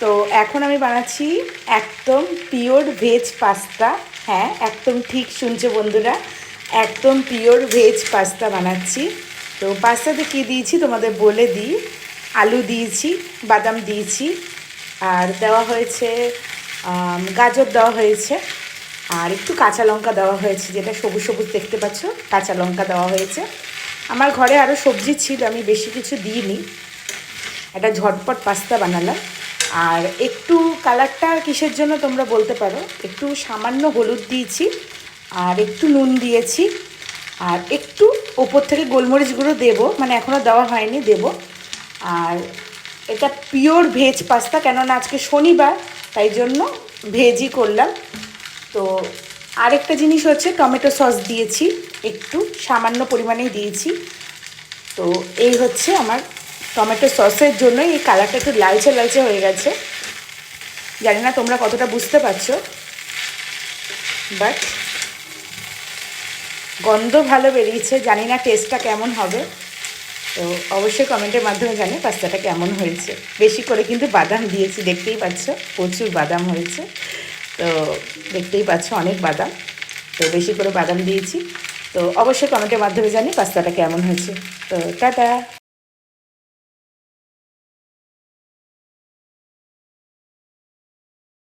তো এখন আমি বানাচ্ছি একদম পিওর ভেজ পাস্তা। হ্যাঁ, একদম ঠিক শুনছো বন্ধুরা, একদম পিওর ভেজ পাস্তা বানাচ্ছি। তো পাস্তাতে কী দিয়েছি তোমাদের বলে দিই। আলু দিয়েছি, বাদাম দিয়েছি, আর দেওয়া হয়েছে গাজর দেওয়া হয়েছে, আর একটু কাঁচা লঙ্কা দেওয়া হয়েছে, যেটা সবুজ সবুজ দেখতে পাচ্ছ, কাঁচা লঙ্কা দেওয়া হয়েছে। আমার ঘরে আরও সবজি ছিল, আমি বেশি কিছু দিইনি, একটা ঝটপট পাস্তা বানালাম। আর একটু কালারটা কিসের জন্য তোমরা বলতে পারো, একটু সামান্য হলুদ দিয়েছি, আর একটু নুন দিয়েছি, আর একটু ওপর থেকে গোলমরিচ গুঁড়ো দেবো, মানে এখনও দেওয়া হয়নি, দেবো। আর এটা পিওর ভেজ পাস্তা, কেননা আজকে শনিবার, তাই জন্য ভেজই করলাম। তো আরেকটা জিনিস হচ্ছে, টমেটো সস দিয়েছি, একটু সামান্য পরিমাণেই দিয়েছি। তো এই হচ্ছে আমার টমেটো সসের জন্য এই কালারটা একটু লালচে লালচে হয়ে গেছে। জানি না তোমরা কতটা বুঝতে পারছো, বাট গন্ধ ভালো বেরিয়েছে। জানি না টেস্টটা কেমন হবে, তো অবশ্যই কমেন্টের মাধ্যমে জানি পাস্তাটা কেমন হয়েছে। বেশি করে কিন্তু বাদাম দিয়েছি, দেখতেই পাচ্ছ, প্রচুর বাদাম হয়েছে। তো দেখতেই পাচ্ছ অনেক বাদাম, তো বেশি করে বাদাম দিয়েছি। তো অবশ্যই কমেন্টের মাধ্যমে জানি পাস্তাটা কেমন হয়েছে। তো টাটা।